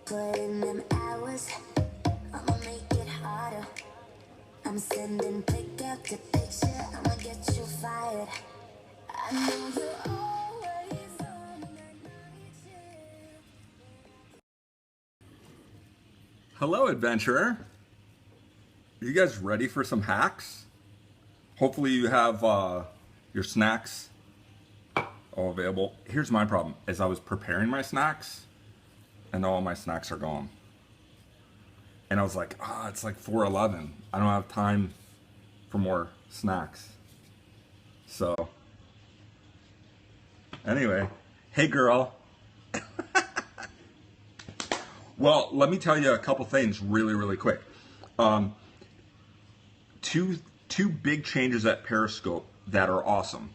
put in them hours, I'ma make it harder. I'm sending pick after picture, I'ma get you fired. I know you're always on that night shift. Hello, adventurer. Are you guys ready for some hacks? Hopefully you have your snacks all available. Here's my problem. As I was preparing my snacks, and all my snacks are gone. And I was like, it's like 4:11. I don't have time for more snacks. So, anyway, hey girl. Well, let me tell you a couple things really quick. Two big changes at Periscope that are awesome.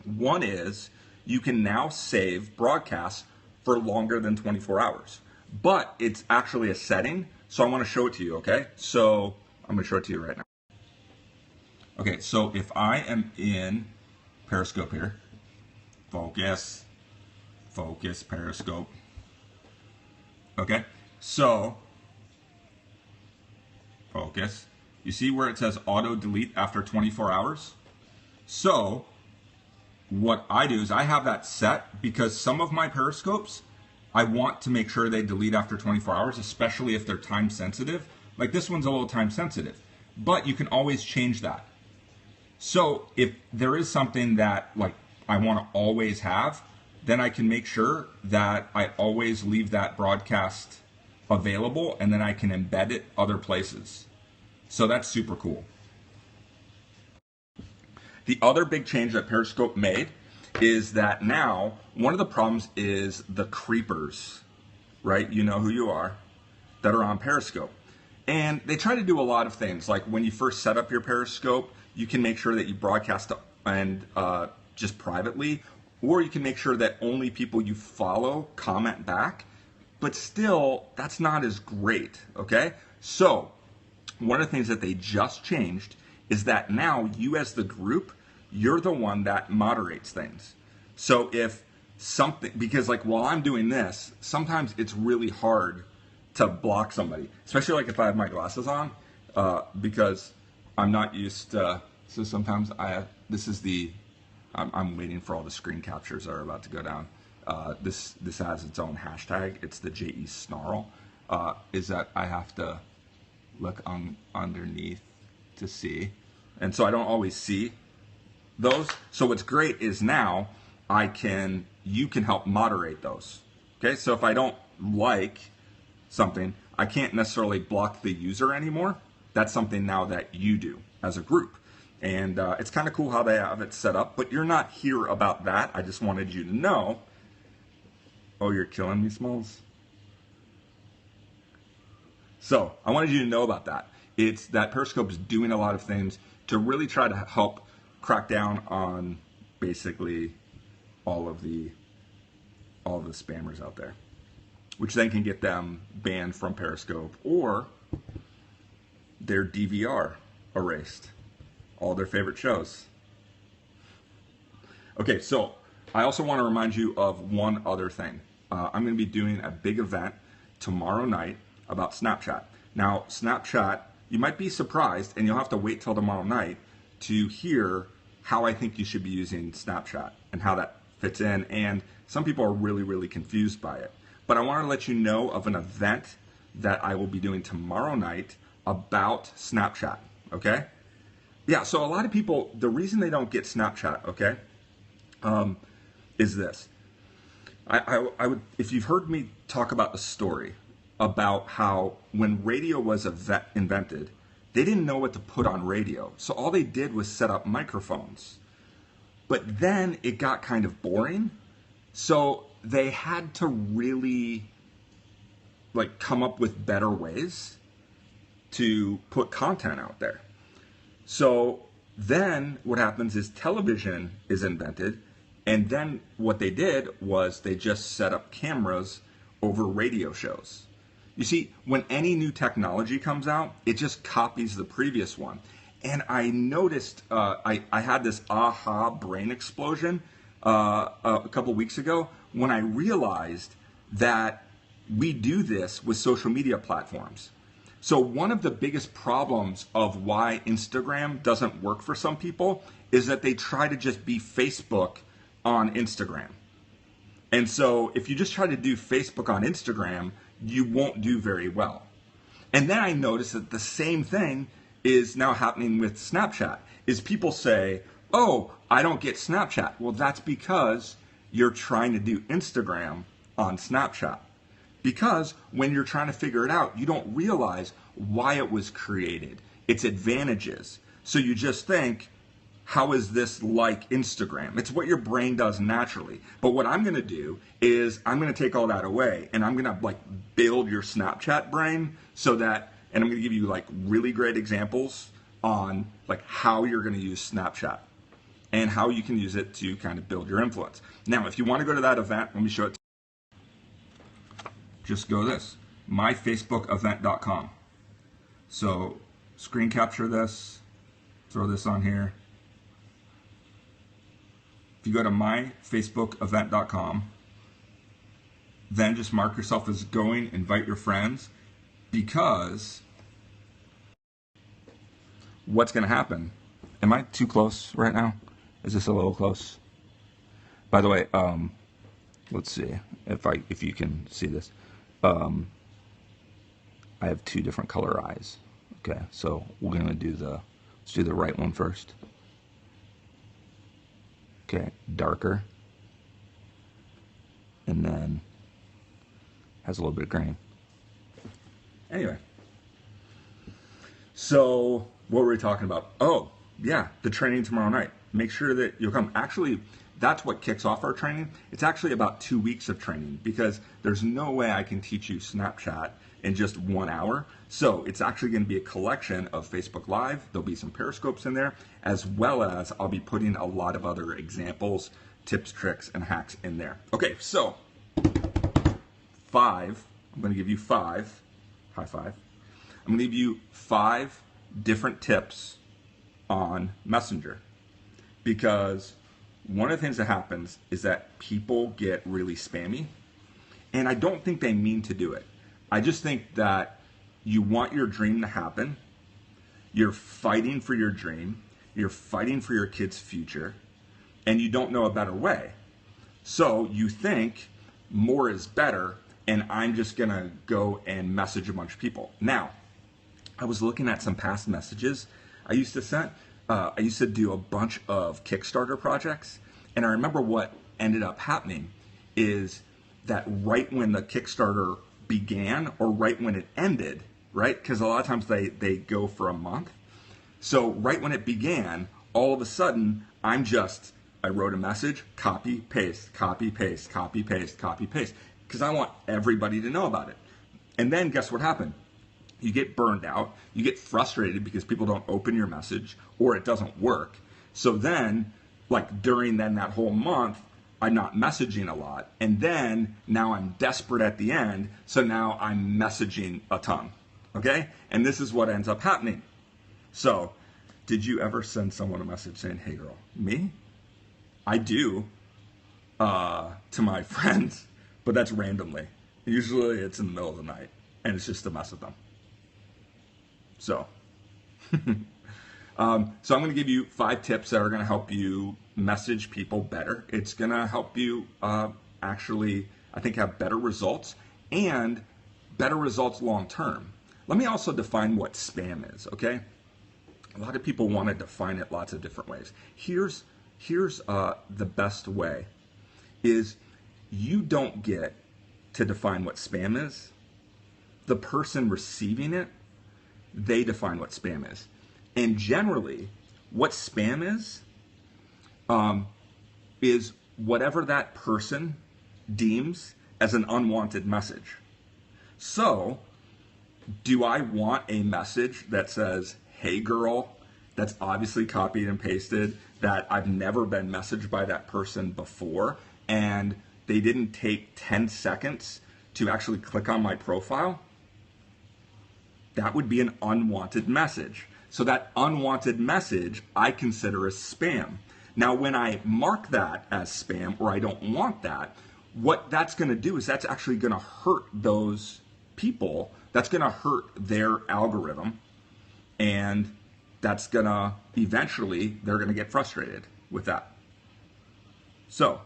One is you can now save broadcasts for longer than 24 hours. But it's actually a setting, so I want to show it to you, okay? So I'm going to show it to you right now. Okay, so if I am in Periscope here, focus, Periscope. Okay, so focus. You see where it says auto delete after 24 hours? So what I do is I have that set because some of my Periscopes, I want to make sure they delete after 24 hours, especially if they're time sensitive. Like this one's a little time sensitive, but you can always change that. So if there is something that like I want to always have, then I can make sure that I always leave that broadcast available and then I can embed it other places. So that's super cool. The other big change that Periscope made is that now one of the problems is the creepers, right? You know who you are, that are on Periscope. And they try to do a lot of things. Like when you first set up your Periscope, you can make sure that you broadcast and just privately, or you can make sure that only people you follow comment back. But still, that's not as great, okay? So one of the things that they just changed is that now you as the group, you're the one that moderates things. So if something, because like while I'm doing this, sometimes it's really hard to block somebody, especially like if I have my glasses on, because I'm not used to, so sometimes I'm waiting for all the screen captures that are about to go down. This has its own hashtag. It's the JE snarl, is that I have to look underneath to see. And so I don't always see those. So what's great is now you can help moderate those. Okay, so if I don't like something, I can't necessarily block the user anymore. That's something now that you do as a group. And it's kind of cool how they have it set up, but you're not here about that. I just wanted you to know. Oh, you're killing me, Smalls. So I wanted you to know about that. It's that Periscope is doing a lot of things to really try to help crack down on basically all of the spammers out there, which then can get them banned from Periscope or their DVR erased, all their favorite shows. Okay, so I also want to remind you of one other thing. I'm going to be doing a big event tomorrow night about Snapchat. Now, Snapchat, you might be surprised, and you'll have to wait till tomorrow night to hear how I think you should be using Snapchat and how that fits in. And some people are really confused by it. But I want to let you know of an event that I will be doing tomorrow night about Snapchat, okay? Yeah, so a lot of people, the reason they don't get Snapchat, okay, is this. I would, if you've heard me talk about the story about how when radio was invented, they didn't know what to put on radio. So all they did was set up microphones. But then it got kind of boring. So they had to really like come up with better ways to put content out there. So then what happens is television is invented. And then what they did was they just set up cameras over radio shows. You see, when any new technology comes out, it just copies the previous one. And I noticed, I had this aha brain explosion a couple weeks ago when I realized that we do this with social media platforms. So one of the biggest problems of why Instagram doesn't work for some people is that they try to just be Facebook on Instagram. And so if you just try to do Facebook on Instagram, you won't do very well. And then I noticed that the same thing is now happening with Snapchat. Is people say, oh, I don't get Snapchat. Well, that's because you're trying to do Instagram on Snapchat. Because when you're trying to figure it out, you don't realize why it was created, its advantages. So you just think, how is this like Instagram? It's what your brain does naturally. But what I'm going to do is I'm going to take all that away and I'm going to like build your Snapchat brain so that, and I'm going to give you like really great examples on like how you're going to use Snapchat and how you can use it to kind of build your influence. Now, if you want to go to that event, let me show it to you. Just go to this, myfacebookevent.com. So screen capture this, throw this on here. If you go to myfacebookevent.com, then just mark yourself as going, invite your friends, because what's going to happen? Am I too close right now? Is this a little close? By the way, let's see if you can see this. I have two different color eyes. Okay, so we're gonna let's do the right one first. Okay, darker, and then has a little bit of grain. Anyway, so what were we talking about? Oh, yeah, the training tomorrow night. Make sure that you'll come. Actually, that's what kicks off our training. It's actually about 2 weeks of training because there's no way I can teach you Snapchat in just 1 hour. So it's actually going to be a collection of Facebook Live. There'll be some Periscopes in there, as well as I'll be putting a lot of other examples, tips, tricks, and hacks in there. Okay, so 5. I'm going to give you 5. High five. I'm going to give you 5 different tips on Messenger, because one of the things that happens is that people get really spammy, and I don't think they mean to do it. I just think that you want your dream to happen. You're fighting for your dream. You're fighting for your kid's future, and you don't know a better way. So you think more is better, and I'm just going to go and message a bunch of people. Now, I was looking at some past messages I used to send. I used to do a bunch of Kickstarter projects, and I remember what ended up happening is that right when the Kickstarter began or right when it ended, right? Because a lot of times they go for a month. So right when it began, all of a sudden, I wrote a message, copy, paste, copy, paste, copy, paste, copy, paste, because I want everybody to know about it. And then guess what happened? You get burned out, you get frustrated because people don't open your message or it doesn't work. So then, like during that whole month, I'm not messaging a lot. And then now I'm desperate at the end, so now I'm messaging a ton, okay? And this is what ends up happening. So, did you ever send someone a message saying, hey girl? Me? I do, to my friends, but that's randomly. Usually it's in the middle of the night, and it's just to mess with them. So, I'm going to give you 5 tips that are going to help you message people better. It's going to help you actually, I think, have better results and better results long term. Let me also define what spam is, okay? A lot of people want to define it lots of different ways. Here's the best way is you don't get to define what spam is. The person receiving it, they define what spam is. And generally, what spam is whatever that person deems as an unwanted message. So, do I want a message that says, hey girl, that's obviously copied and pasted, that I've never been messaged by that person before, and they didn't take 10 seconds to actually click on my profile? That would be an unwanted message. So that unwanted message I consider as spam. Now, when I mark that as spam or I don't want that, what that's going to do is that's actually going to hurt those people. That's going to hurt their algorithm. And that's going to, eventually, they're going to get frustrated with that. So,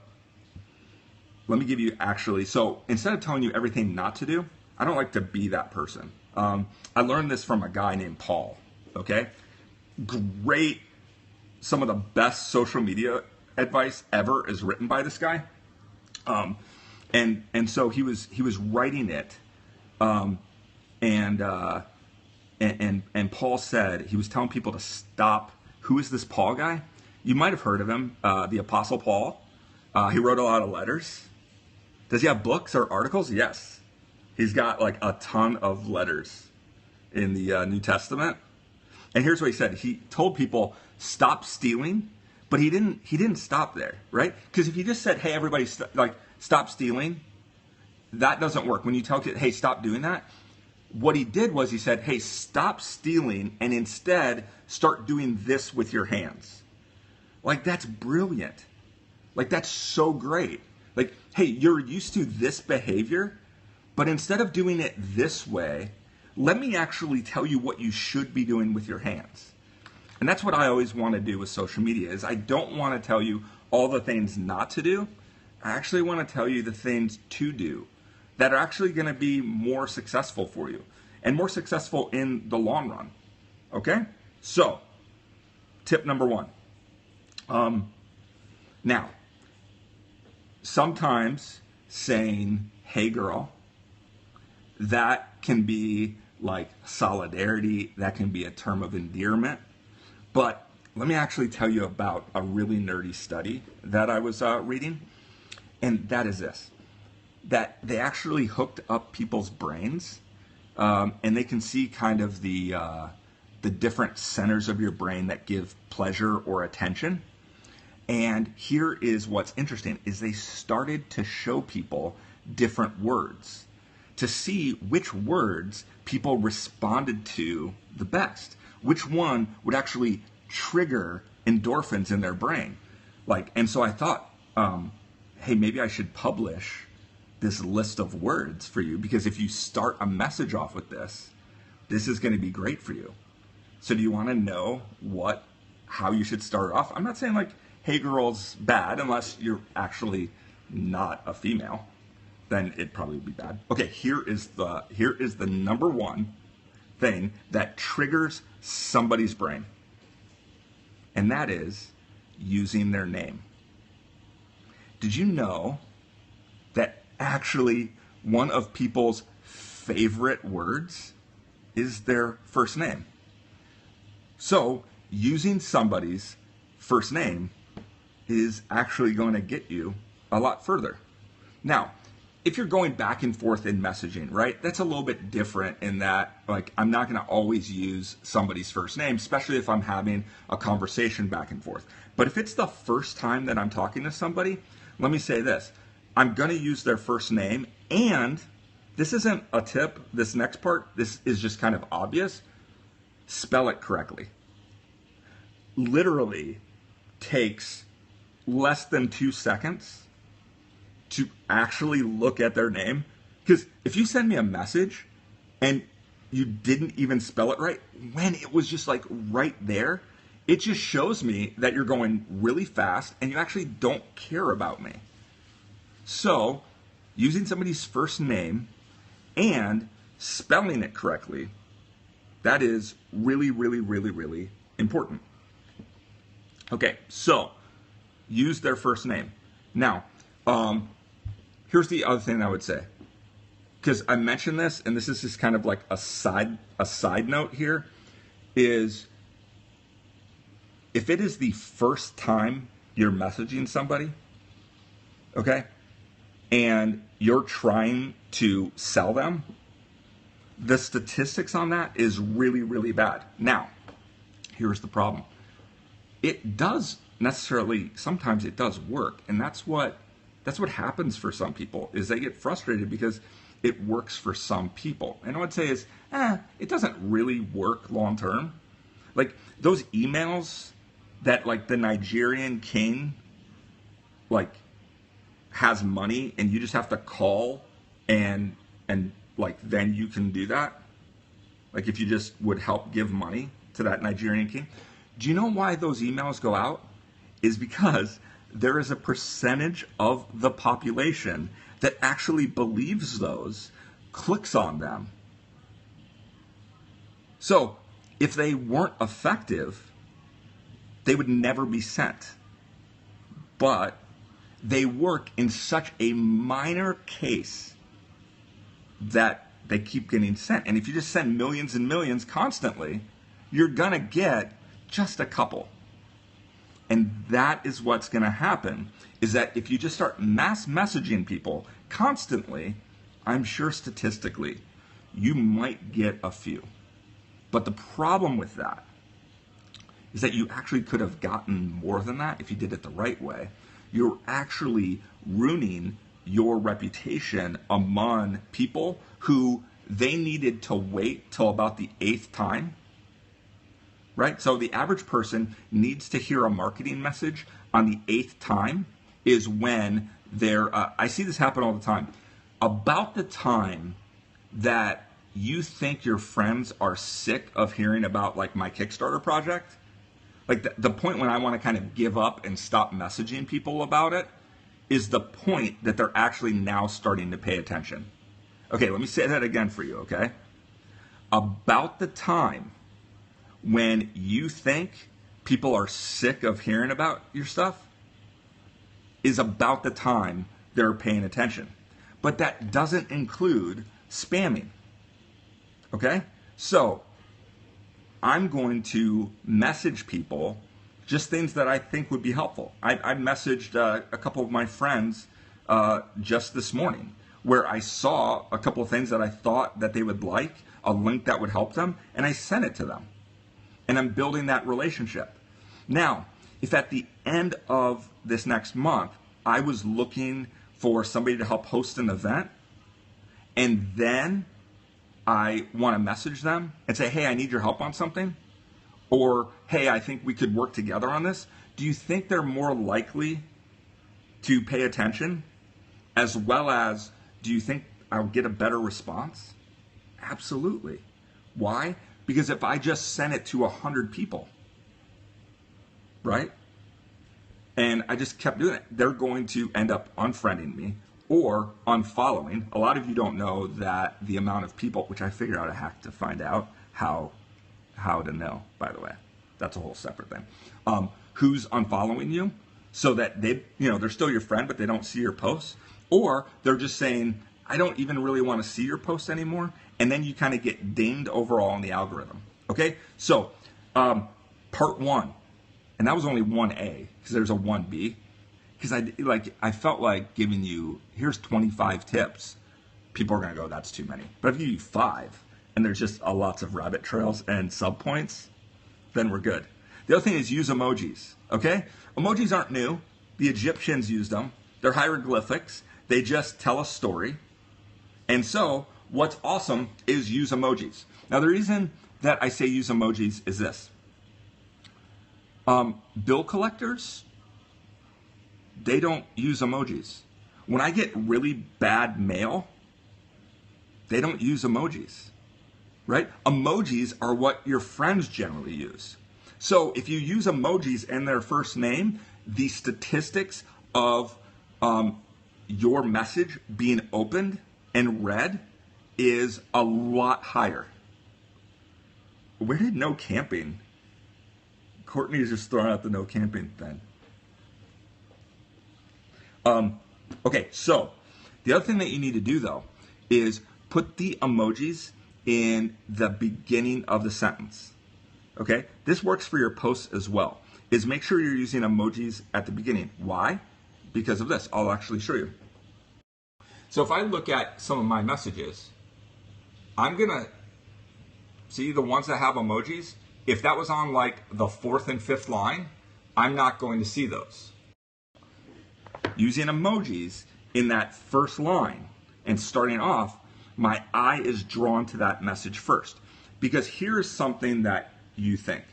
let me give you so instead of telling you everything not to do, I don't like to be that person. I learned this from a guy named Paul, okay? Great, some of the best social media advice ever is written by this guy. And so he was writing it, and Paul said, he was telling people to stop. Who is this Paul guy? You might have heard of him, the Apostle Paul. He wrote a lot of letters. Does he have books or articles? Yes. He's got like a ton of letters in the New Testament. And here's what he said. He told people, stop stealing, but he didn't stop there, right? Because if he just said, hey, everybody, stop stealing, that doesn't work. When you tell kids, hey, stop doing that, what he did was he said, hey, stop stealing and instead start doing this with your hands. Like, that's brilliant. Like, that's so great. Like, hey, you're used to this behavior, but instead of doing it this way, let me actually tell you what you should be doing with your hands. And that's what I always want to do with social media, is I don't want to tell you all the things not to do. I actually want to tell you the things to do that are actually going to be more successful for you and more successful in the long run. Okay? So, tip number 1. Now, sometimes saying, hey girl, that can be like solidarity, that can be a term of endearment. But let me actually tell you about a really nerdy study that I was reading. And that is this, that they actually hooked up people's brains, and they can see kind of the different centers of your brain that give pleasure or attention. And here is what's interesting, is they started to show people different words to see which words people responded to the best, which one would actually trigger endorphins in their brain. And so I thought, hey, maybe I should publish this list of words for you, because if you start a message off with this is going to be great for you. So do you want to know how you should start off? I'm not saying like, hey girl's bad, unless you're actually not a female, then it'd probably be bad. Okay, here is the number 1 thing that triggers somebody's brain. And that is using their name. Did you know that actually one of people's favorite words is their first name? So using somebody's first name is actually going to get you a lot further. Now, if you're going back and forth in messaging, right, that's a little bit different in that, like, I'm not going to always use somebody's first name, especially if I'm having a conversation back and forth. But if it's the first time that I'm talking to somebody, let me say this. I'm going to use their first name, and this isn't a tip, this next part, this is just kind of obvious. Spell it correctly. Literally takes less than 2 seconds to actually look at their name. Because if you send me a message and you didn't even spell it right, when it was just like right there, it just shows me that you're going really fast and you actually don't care about me. So, using somebody's first name and spelling it correctly, that is really, really, really, really important. Okay, so use their first name. Now, here's the other thing I would say, because I mentioned this, and this is just kind of like a side note here, is if it is the first time you're messaging somebody, okay, and you're trying to sell them, the statistics on that is really, really bad. Now, here's the problem. It does necessarily, sometimes it does work, and that's what happens for some people, is they get frustrated because it works for some people. And I would say is, it doesn't really work long term. Like those emails that like the Nigerian king has money and you just have to call and like then you can do that? Like if you just would help give money to that Nigerian king. Do you know why those emails go out? Is because there is a percentage of the population that actually believes those, clicks on them. So if they weren't effective, they would never be sent. But they work in such a minor case that they keep getting sent. And if you just send millions and millions constantly, you're gonna get just a couple. And that is what's gonna happen, is that if you just start mass messaging people constantly, I'm sure statistically, you might get a few. But the problem with that is that you actually could have gotten more than that if you did it the right way. You're actually ruining your reputation among people who they needed to wait till about the 8th time, right? So the average person needs to hear a marketing message on the 8th time is when they're, I see this happen all the time. About the time that you think your friends are sick of hearing about like my Kickstarter project, like the point when I want to kind of give up and stop messaging people about it is the point that they're actually now starting to pay attention. Okay, let me say that again for you, okay? About the time when you think people are sick of hearing about your stuff is about the time they're paying attention. But that doesn't include spamming, okay? So I'm going to message people just things that I think would be helpful. I messaged a couple of my friends just this morning where I saw a couple of things that I thought that they would like, a link that would help them, and I sent it to them. And I'm building that relationship. Now, if at the end of this next month, I was looking for somebody to help host an event, and then I want to message them and say, hey, I need your help on something, or hey, I think we could work together on this, do you think they're more likely to pay attention, as well as do you think I'll get a better response? Absolutely. Why? Because if I just send it to 100 people, right, and I just kept doing it, they're going to end up unfriending me or unfollowing. A lot of you don't know that the amount of people, which I figured out a hack to find out how to know, by the way. That's a whole separate thing. Who's unfollowing you so that they're still your friend, but they don't see your posts, or they're just saying, I don't even really want to see your posts anymore. And then you kind of get dinged overall in the algorithm. Okay. So, part 1, and that was only 1A because there's a 1B. Because I felt like giving you, here's 25 tips. People are going to go, that's too many. But if you give you 5, and there's just lots of rabbit trails and subpoints, then we're good. The other thing is use emojis, okay? Emojis aren't new. The Egyptians used them. They're hieroglyphics. They just tell a story. And so what's awesome is use emojis. Now, the reason that I say use emojis is this. Bill collectors, they don't use emojis. When I get really bad mail, they don't use emojis, right? Emojis are what your friends generally use. So if you use emojis in their first name, the statistics of your message being opened and read is a lot higher. Where did no camping? Courtney is just throwing out the no camping thing. Okay, so the other thing that you need to do though is put the emojis in the beginning of the sentence. Okay, this works for your posts as well. Is make sure you're using emojis at the beginning. Why? Because of this. I'll actually show you. So if I look at some of my messages, I'm gonna see the ones that have emojis. If that was on like the 4th and 5th line, I'm not going to see those. Using emojis in that first line and starting off, my eye is drawn to that message first. Because here's something that you think.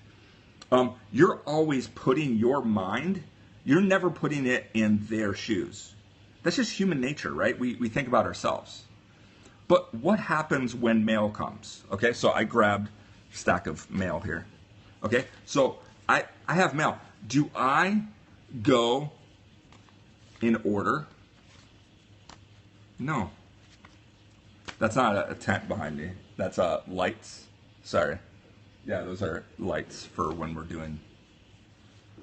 You're always putting your mind, you're never putting it in their shoes. That's just human nature, right? We think about ourselves. But what happens when mail comes? Okay, so I grabbed a stack of mail here. Okay, so I have mail. Do I go in order? No. That's not a tent behind me. That's lights. Sorry. Yeah, those are lights for when we're doing,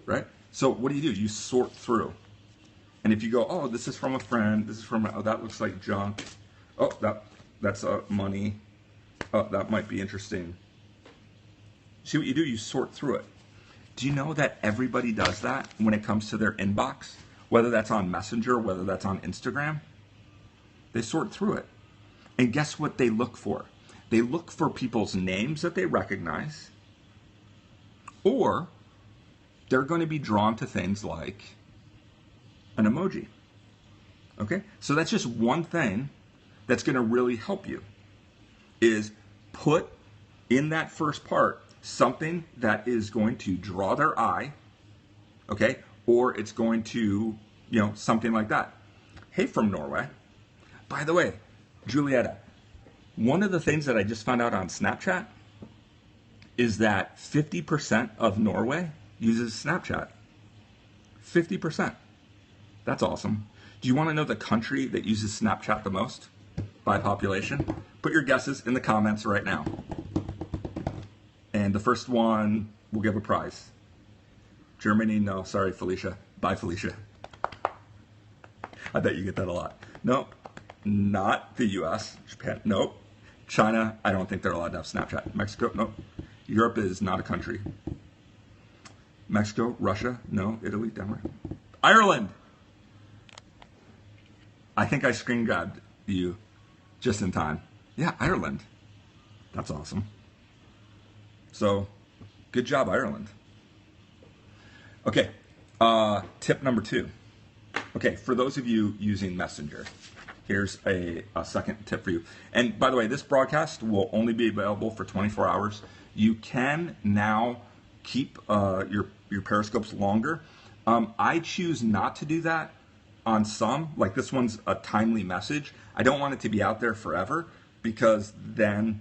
right? So what do? You sort through. And if you go, oh, this is from a friend, this is from, oh, that looks like junk. Oh, that's money. Oh, that might be interesting. See what you do? You sort through it. Do you know that everybody does that when it comes to their inbox? Whether that's on Messenger, whether that's on Instagram, they sort through it. And guess what they look for? They look for people's names that they recognize, or they're going to be drawn to things like an emoji. Okay? So that's just one thing that's going to really help you, is put in that first part something that is going to draw their eye, okay? Or it's going to, something like that. Hey, from Norway. By the way, Julietta, one of the things that I just found out on Snapchat is that 50% of Norway uses Snapchat. 50%. That's awesome. Do you want to know the country that uses Snapchat the most by population? Put your guesses in the comments right now. And the first one will give a prize. Germany, no, sorry, Felicia. Bye, Felicia. I bet you get that a lot. Nope, not the US. Japan, nope. China, I don't think they're allowed to have Snapchat. Mexico, nope. Europe is not a country. Mexico, Russia, no. Italy, Denmark. Ireland! I think I screen grabbed you just in time. Yeah, Ireland. That's awesome. So, good job, Ireland. Okay, tip number 2. Okay, for those of you using Messenger, here's a second tip for you. And by the way, this broadcast will only be available for 24 hours. You can now keep your periscopes longer. I choose not to do that on some, like this one's a timely message. I don't want it to be out there forever, because then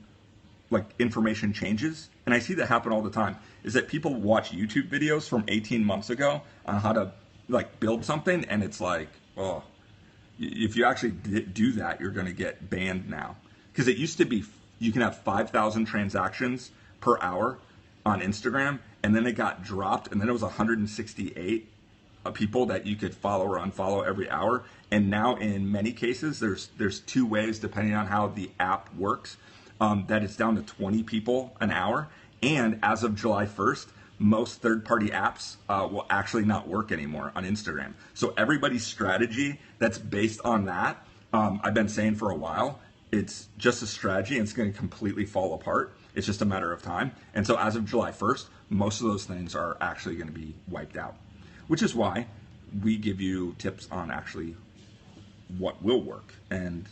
like information changes. And I see that happen all the time, is that people watch YouTube videos from 18 months ago on how to like build something, and it's like, oh, if you actually do that, you're going to get banned now. Because it used to be you can have 5,000 transactions per hour on Instagram, and then it got dropped, and then it was 168 people that you could follow or unfollow every hour. And now in many cases, there's 2 ways, depending on how the app works, that it's down to 20 people an hour. And as of July 1st, most third-party apps will actually not work anymore on Instagram. So everybody's strategy that's based on that, I've been saying for a while, it's just a strategy and it's going to completely fall apart. It's just a matter of time. And so as of July 1st, most of those things are actually going to be wiped out, which is why we give you tips on actually what will work and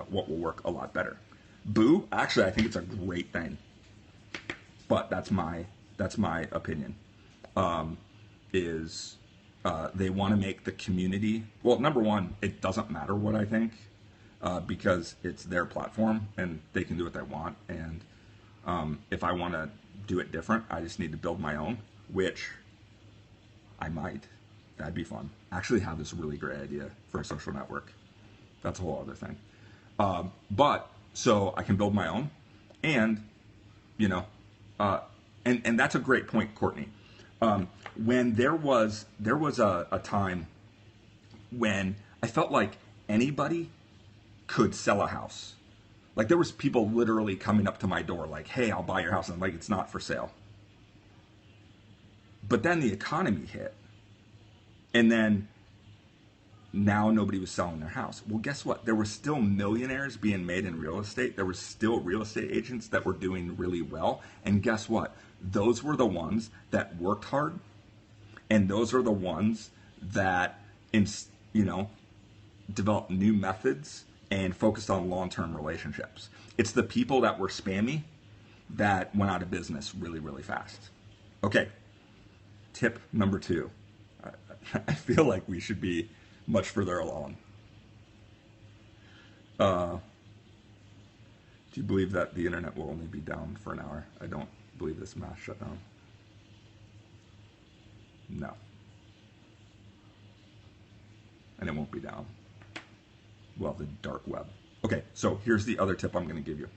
what will work a lot better. Boo, actually, I think it's a great thing, but that's my opinion. They want to make the community, well, number one, it doesn't matter what I think, because it's their platform and they can do what they want. And if I want to do it different, I just need to build my own, which I might. That'd be fun. I actually have this really great idea for a social network. That's a whole other thing. But so I can build my own, and and that's a great point, Courtney. When there was a time when I felt like anybody could sell a house. Like there was people literally coming up to my door like, hey, I'll buy your house. And I'm like, it's not for sale. But then the economy hit. And then now nobody was selling their house. Well, guess what? There were still millionaires being made in real estate. There were still real estate agents that were doing really well. And guess what? Those were the ones that worked hard. And those are the ones that, developed new methods and focused on long-term relationships. It's the people that were spammy that went out of business really, really fast. Okay, tip number 2. I feel like we should be much further along. Uh, do you believe that the internet will only be down for an hour? I don't believe this mass shutdown. No. And it won't be down. Well, the dark web. Okay, so here's the other tip I'm going to give you.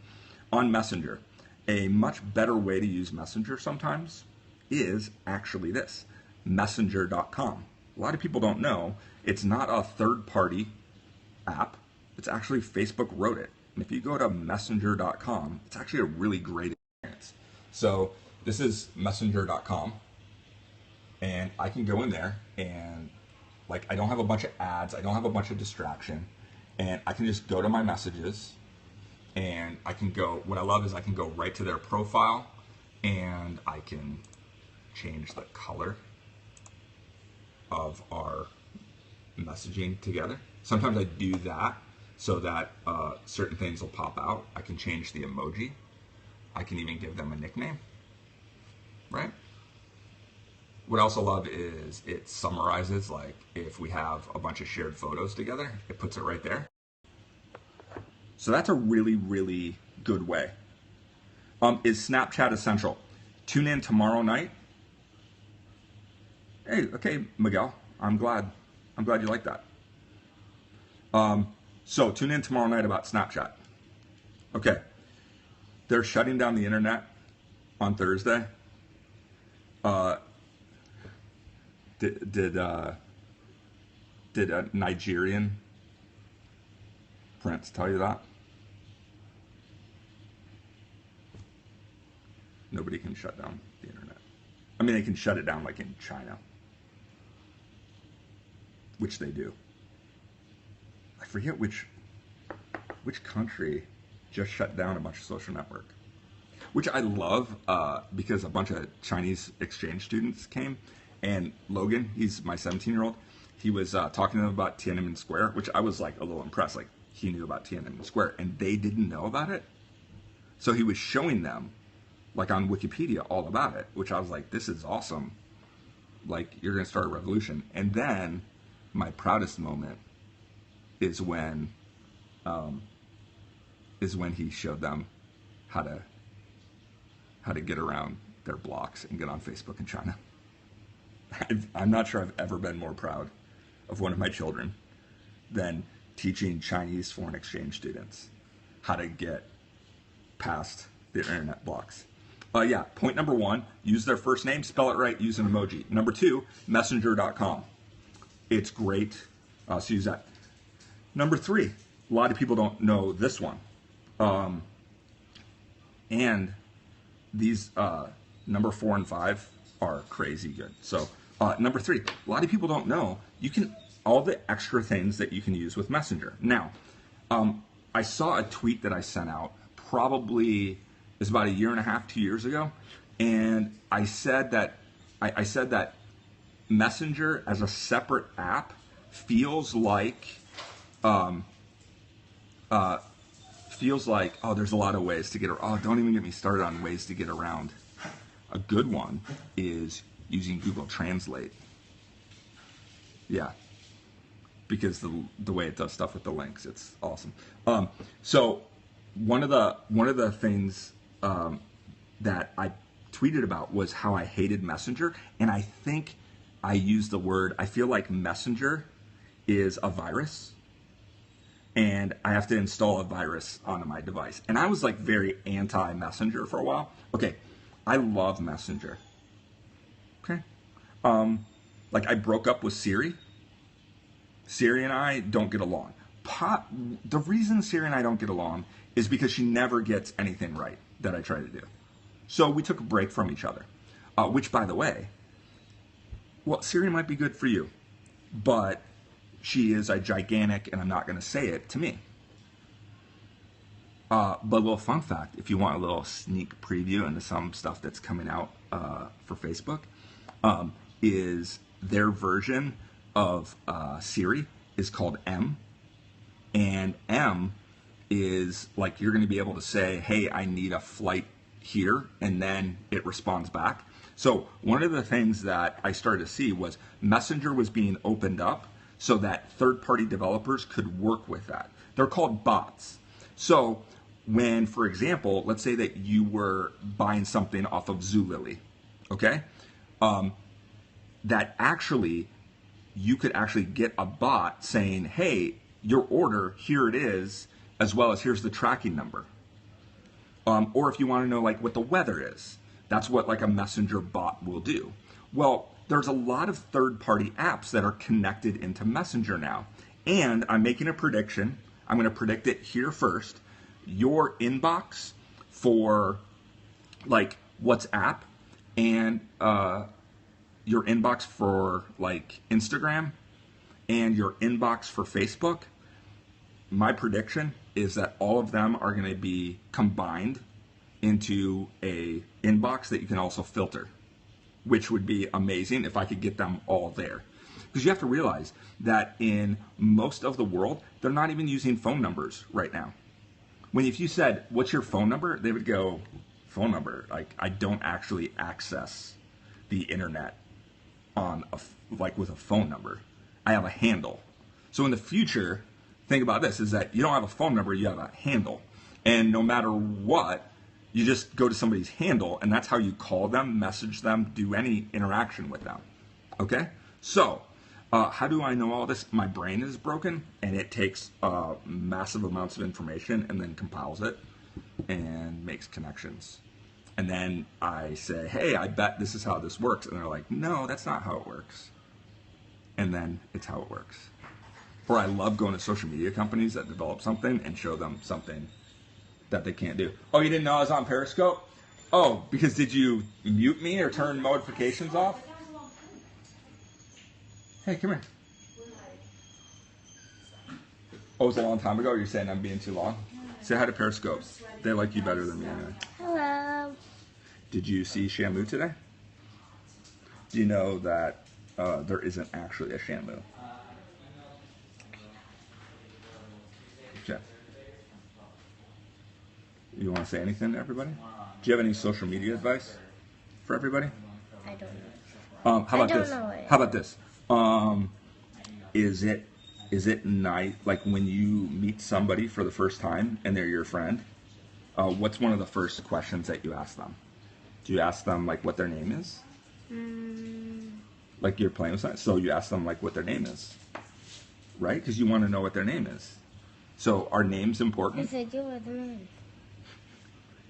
On Messenger, a much better way to use Messenger sometimes is actually this, messenger.com. A lot of people don't know it's not a third-party app. It's actually Facebook wrote it. And if you go to messenger.com, it's actually a really great experience. So this is messenger.com, and I can go in there and like I don't have a bunch of ads, I don't have a bunch of distraction, and I can just go to my messages, and I can go, what I love is I can go right to their profile, and I can change the color of our messaging together. Sometimes I do that so that certain things will pop out. I can change the emoji. I can even give them a nickname, right? What I also love is it summarizes, like if we have a bunch of shared photos together, it puts it right there. So that's a really, really good way. Is Snapchat essential? Tune in tomorrow night. Hey, okay, Miguel, I'm glad you like that. So tune in tomorrow night about Snapchat. Okay, they're shutting down the internet on Thursday. Did a Nigerian prince tell you that? Nobody can shut down the internet. I mean, they can shut it down like in China, which they do. I forget which country just shut down a bunch of social network, which I love because a bunch of Chinese exchange students came, and Logan, he's my 17-year-old, he was talking to them about Tiananmen Square, which I was like a little impressed, like he knew about Tiananmen Square, and they didn't know about it. So he was showing them, like on Wikipedia, all about it, which I was like, this is awesome. Like, you're gonna start a revolution. And then my proudest moment is when he showed them how to get around their blocks and get on Facebook in China. I'm not sure I've ever been more proud of one of my children than teaching Chinese foreign exchange students how to get past their internet blocks. Yeah, point number 1, use their first name, spell it right, use an emoji. Number 2, messenger.com. It's great, so use that. Number 3, a lot of people don't know this one. And these number 4 and 5 are crazy good. So number 3, a lot of people don't know you can all the extra things that you can use with Messenger. Now, I saw a tweet that I sent out probably is about 1.5 years, 2 years ago, and I said that Messenger as a separate app feels like oh, there's a lot of ways to get around. Oh, don't even get me started on ways to get around. A good one is using Google Translate. Yeah, because the way it does stuff with the links, it's awesome. So one of the things that I tweeted about was how I hated Messenger, and I think I used the word, I feel like Messenger is a virus, and I have to install a virus onto my device. And I was like very anti-Messenger for a while. Okay, I love Messenger. Okay, like I broke up with Siri. Siri and I don't get along. The reason Siri and I don't get along is because she never gets anything right that I try to do. So we took a break from each other, which, by the way, well, Siri might be good for you, but she is a gigantic, and I'm not going to say it, to me. But a little fun fact, if you want a little sneak preview into some stuff that's coming out for Facebook, is their version of Siri is called M. And M is like you're going to be able to say, hey, I need a flight here, and then it responds back. So one of the things that I started to see was Messenger was being opened up so that third-party developers could work with that. They're called bots. So when, for example, let's say that you were buying something off of Zulily, okay? That actually, you could actually get a bot saying, hey, your order, here it is, as well as here's the tracking number. Or if you want to know like what the weather is, that's what like a messenger bot will do. Well, there's a lot of third-party apps that are connected into Messenger now. And I'm making a prediction. I'm going to predict it here first. Your inbox for like WhatsApp and your inbox for like Instagram and your inbox for Facebook, my prediction is that all of them are going to be combined into a inbox that you can also filter, which would be amazing if I could get them all there. Because you have to realize that in most of the world, they're not even using phone numbers right now. If you said, what's your phone number? They would go, phone number? Like, I don't actually access the internet on with a phone number. I have a handle. So in the future, think about this, is that you don't have a phone number, you have a handle. And no matter what, you just go to somebody's handle, and that's how you call them, message them, do any interaction with them. Okay? So, how do I know all this? My brain is broken, and it takes massive amounts of information and then compiles it and makes connections. And then I say, hey, I bet this is how this works. And they're like, no, that's not how it works. And then it's how it works. Or I love going to social media companies that develop something and show them something that they can't do. Oh, you didn't know I was on Periscope? Oh, because did you mute me or turn notifications off? Hey, come here. Oh, it was a long time ago? You're saying I'm being too long? Say hi to Periscope. They like you better than me anyway. Hello. Did you see Shamu today? Do you know that there isn't actually a Shamu? Jeff, you want to say anything to everybody? Do you have any social media advice for everybody? I don't know. How about this? How about this? Is it nice, like when you meet somebody for the first time and they're your friend? What's one of the first questions that you ask them? Do you ask them like what their name is? Like you're playing with something, so you ask them like what their name is, right? Because you want to know what their name is. So are names important? Yes, I do with the name.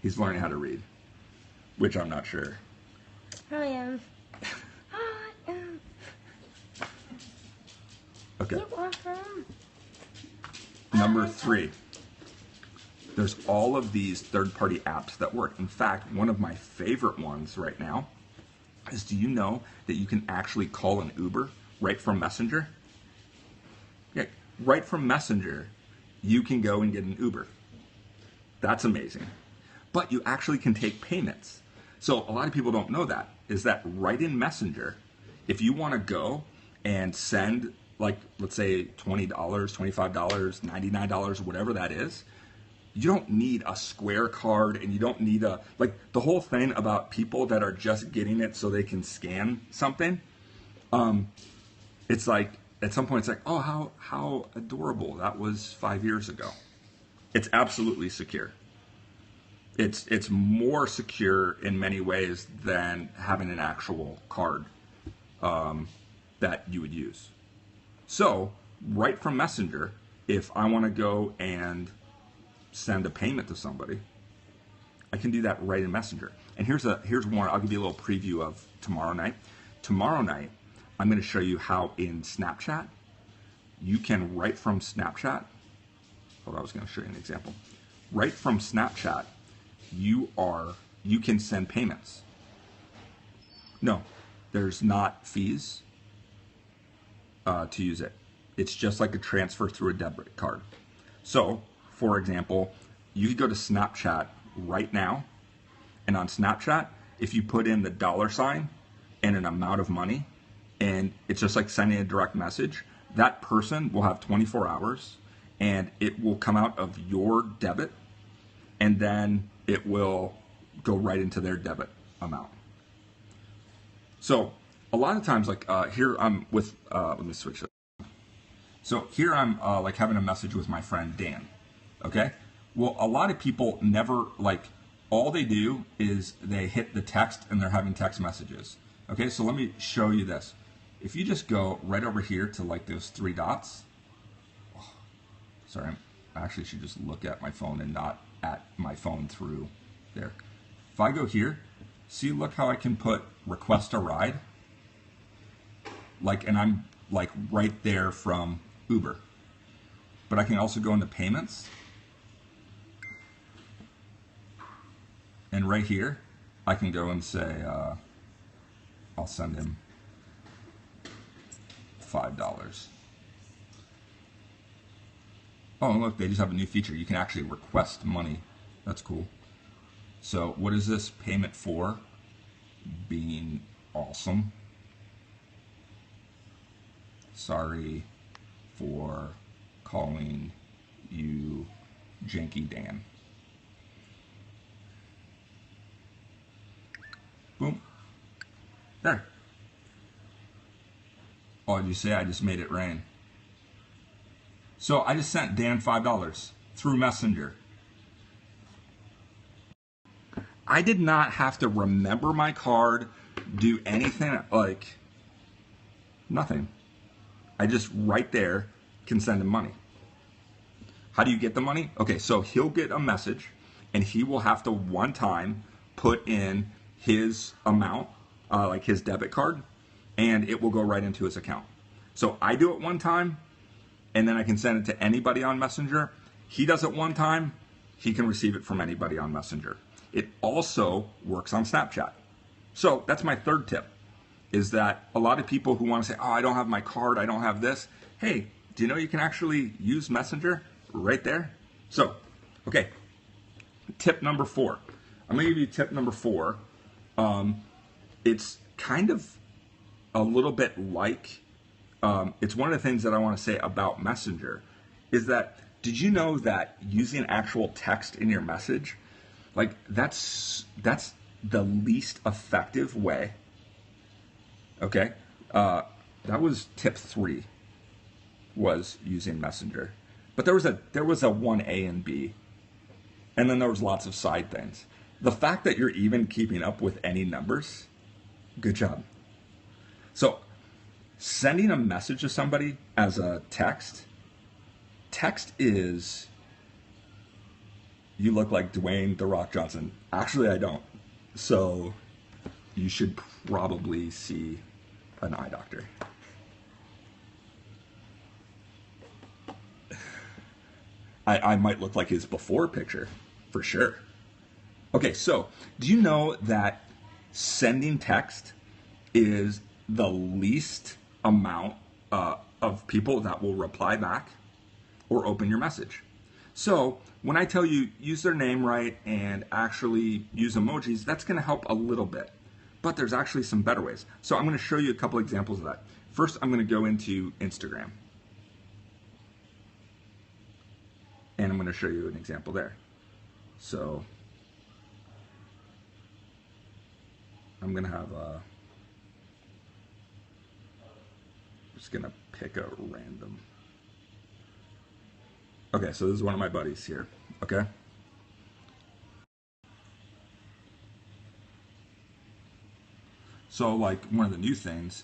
He's learning how to read, which I'm not sure. I am. I am. Okay. You are from? Number 3. There's all of these third-party apps that work. In fact, one of my favorite ones right now is, do you know that you can actually call an Uber right from Messenger? Yeah, right from Messenger, you can go and get an Uber. That's amazing. But you actually can take payments. So a lot of people don't know that, is that right in Messenger, if you want to go and send, like, let's say $20, $25, $99, whatever that is, you don't need a Square card, and you don't need like the whole thing about people that are just getting it so they can scan something. It's like, at some point it's like, oh, how adorable. That was 5 years ago. It's absolutely secure. It's more secure in many ways than having an actual card that you would use. So, right from Messenger, if I want to go and send a payment to somebody, I can do that right in Messenger. And here's one, I'll give you a little preview of tomorrow night. Tomorrow night, I'm going to show you how in Snapchat, you can, right from Snapchat, hold on, I was going to show you an example. Right from Snapchat, you can send payments. No, there's not fees to use it. It's just like a transfer through a debit card. So, for example, you could go to Snapchat right now, and on Snapchat, if you put in the $ and an amount of money, and it's just like sending a direct message, that person will have 24 hours, and it will come out of your debit, and then it will go right into their debit amount. So a lot of times, like here I'm with, let me switch it. So here I'm like having a message with my friend Dan. Okay. Well, a lot of people never like, all they do is they hit the text and they're having text messages. Okay. So let me show you this. If you just go right over here to like those three dots. Oh, sorry, I actually should just look at my phone and not at my phone through there. If I go here, see, look how I can put request a ride. Like, and I'm like right there from Uber. But I can also go into payments. And right here, I can go and say, I'll send him $5. Oh, and look, they just have a new feature. You can actually request money. That's cool. So what is this payment for? Being awesome. Sorry for calling you Janky Dan. Boom. There. Oh, did you say I just made it rain? So I just sent Dan $5 through Messenger. I did not have to remember my card, do anything, like nothing. I just right there can send him money. How do you get the money? Okay, so he'll get a message and he will have to one time put in his amount, like his debit card, and it will go right into his account. So I do it one time and then I can send it to anybody on Messenger. He does it one time, he can receive it from anybody on Messenger. It also works on Snapchat. So that's my third tip, is that a lot of people who want to say, oh, I don't have my card, I don't have this. Hey, do you know you can actually use Messenger right there? So, okay, tip number 4. I'm going to give you tip number 4. It's kind of a little bit like, it's one of the things that I want to say about Messenger, is that, did you know that using actual text in your message, like that's the least effective way? Okay, that was tip 3, was using Messenger. But there was a 1A and B, and then there was lots of side things. The fact that you're even keeping up with any numbers, good job. So sending a message to somebody as a text is, you look like Dwayne "The Rock" Johnson. Actually, I don't. So you should probably see an eye doctor. I might look like his before picture, for sure. Okay, so do you know that sending text is the least amount of people that will reply back or open your message? So when I tell you use their name right and actually use emojis, that's going to help a little bit. But there's actually some better ways. So I'm going to show you a couple examples of that. First, I'm going to go into Instagram. And I'm going to show you an example there. So I'm going to have just going to pick a random. Okay, so this is one of my buddies here. Okay. So like one of the new things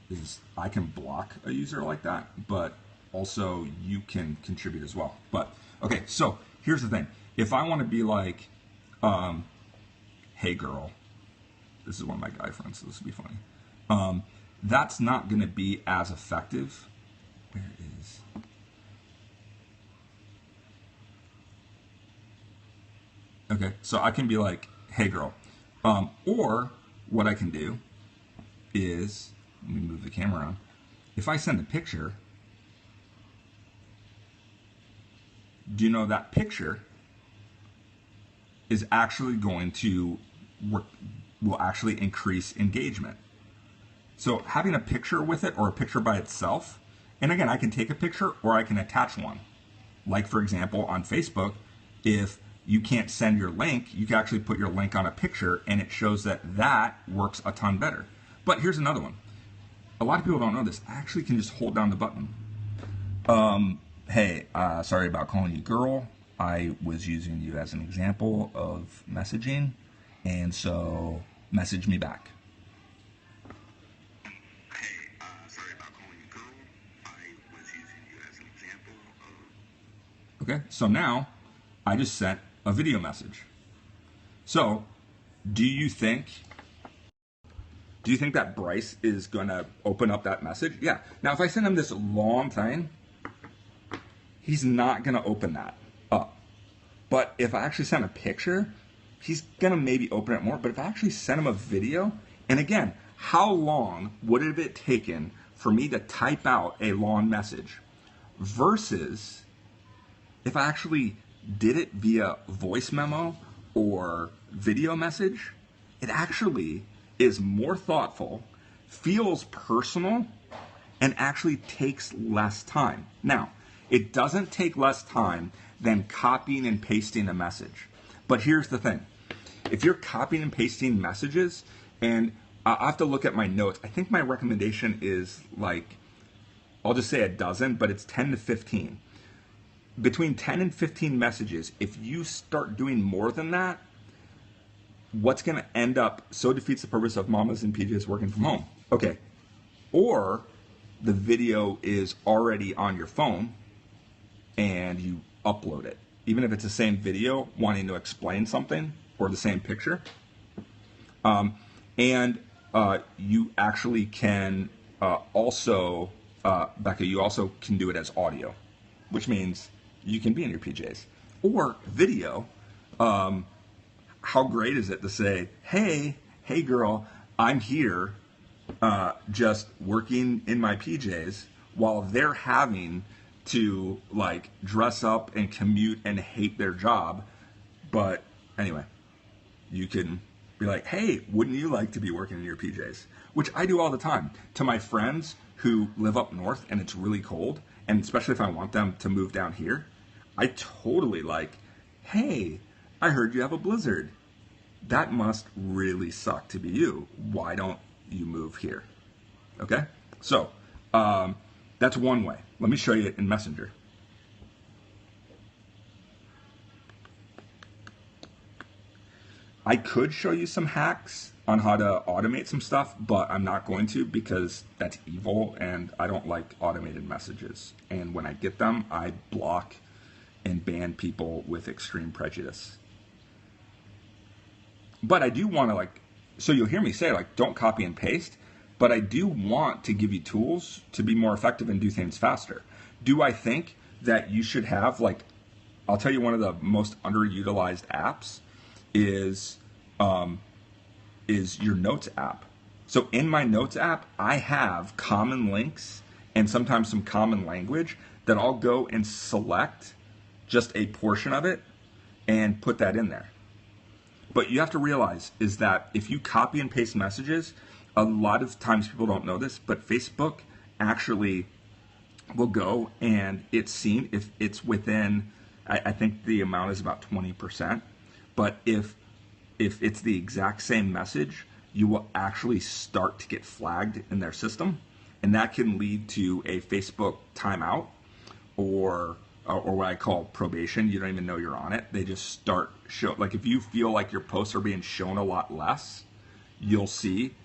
is I can block a user like that, but also you can contribute as well. But okay, so here's the thing. If I want to be like, hey girl, this is one of my guy friends, so this would be funny. That's not going to be as effective. Where is... Okay, so I can be like, hey girl. Or what I can do is, let me move the camera around. If I send a picture, do you know that picture is actually going to will actually increase engagement? So having a picture with it or a picture by itself, and again, I can take a picture or I can attach one. Like for example, on Facebook, if you can't send your link, you can actually put your link on a picture and it shows that that works a ton better. But here's another one. a lot of people don't know this. I actually can just hold down the button. Hey, sorry about calling you girl. I was using you as an example of messaging, and so message me back. Hey, sorry about calling you girl. I was using you as an example of... Okay, so now I just sent a video message. So, do you think that Bryce is going to open up that message? Yeah. Now, if I send him this long thing, he's not going to open that up. But if I actually send a picture, he's going to maybe open it more. But if I actually send him a video, and again, how long would it have taken for me to type out a long message versus if I actually did it via voice memo or video message? It actually is more thoughtful, feels personal, and actually takes less time. Now, it doesn't take less time than copying and pasting a message. But here's the thing. If you're copying and pasting messages, and I have to look at my notes, I think my recommendation is like, I'll just say a dozen, but it's 10 to 15. Between 10 and 15 messages, if you start doing more than that, what's going to end up so defeats the purpose of mamas and PJs working from home. Okay. Or the video is already on your phone and you upload it. Even if it's the same video wanting to explain something or the same picture. And you actually can also, Becca, you also can do it as audio, which means you can be in your PJs. Or video. How great is it to say, hey girl, I'm here just working in my PJs while they're having to like dress up and commute and hate their job. But anyway, you can be like, hey, wouldn't you like to be working in your PJs? Which I do all the time to my friends who live up north and it's really cold. And especially if I want them to move down here, I totally like, hey, I heard you have a blizzard. That must really suck to be you. Why don't you move here? Okay? So, that's one way. Let me show you it in Messenger. I could show you some hacks on how to automate some stuff, but I'm not going to because that's evil and I don't like automated messages. And when I get them, I block and ban people with extreme prejudice. But I do want to so you'll hear me say don't copy and paste, but I do want to give you tools to be more effective and do things faster. Do I think that you should have I'll tell you one of the most underutilized apps is your Notes app. So in my Notes app, I have common links and sometimes some common language that I'll go and select just a portion of it and put that in there. But you have to realize is that if you copy and paste messages, a lot of times people don't know this, but Facebook actually will go and it's seen if it's within, I think the amount is about 20%. But if it's the exact same message, you will actually start to get flagged in their system. And that can lead to a Facebook timeout or what I call probation. You don't even know you're on it. They just start if you feel like your posts are being shown a lot less, you'll see,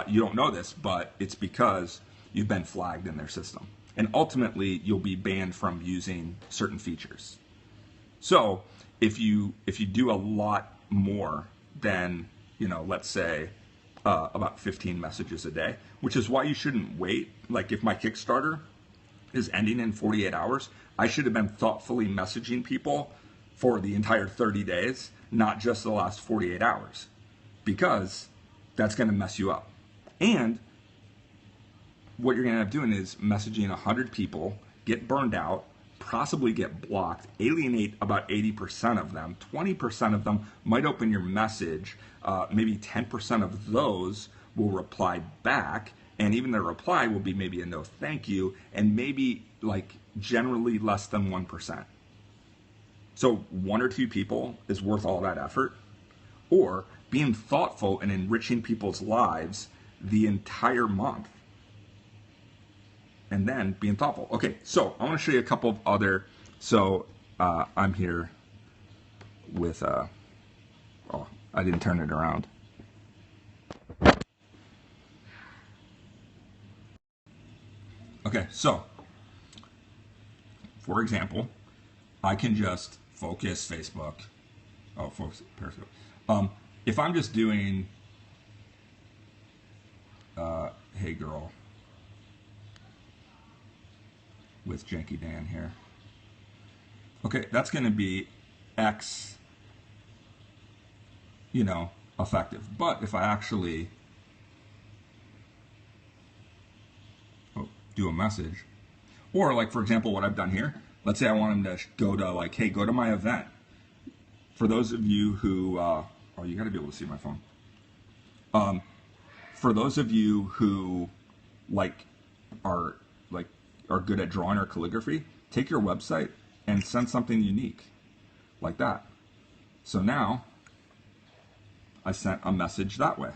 you don't know this, but it's because you've been flagged in their system. And ultimately, you'll be banned from using certain features. So if you do a lot more than, let's say about 15 messages a day, which is why you shouldn't wait. Like if my Kickstarter is ending in 48 hours, I should have been thoughtfully messaging people for the entire 30 days, not just the last 48 hours, because that's going to mess you up. And what you're going to end up doing is messaging 100 people, get burned out, possibly get blocked, alienate about 80% of them. 20% of them might open your message. Maybe 10% of those will reply back. And even their reply will be maybe a no thank you, and maybe generally less than 1%. So 1 or 2 people is worth all that effort. Or being thoughtful and enriching people's lives the entire month. and then being thoughtful. Okay, so I want to show you a couple of other. So I'm here with. Oh, I didn't turn it around. Okay, so for example, I can just focus Facebook. Oh, focus Periscope. If I'm just doing, hey girl, with Janky Dan here. Okay, that's going to be X, effective. But if I actually do a message, or like, for example, what I've done here, let's say I want them to go to like, hey, go to my event. For those of you who, you got to be able to see my phone. For those of you who are good at drawing or calligraphy, take your website and send something unique like that. So now I sent a message that way.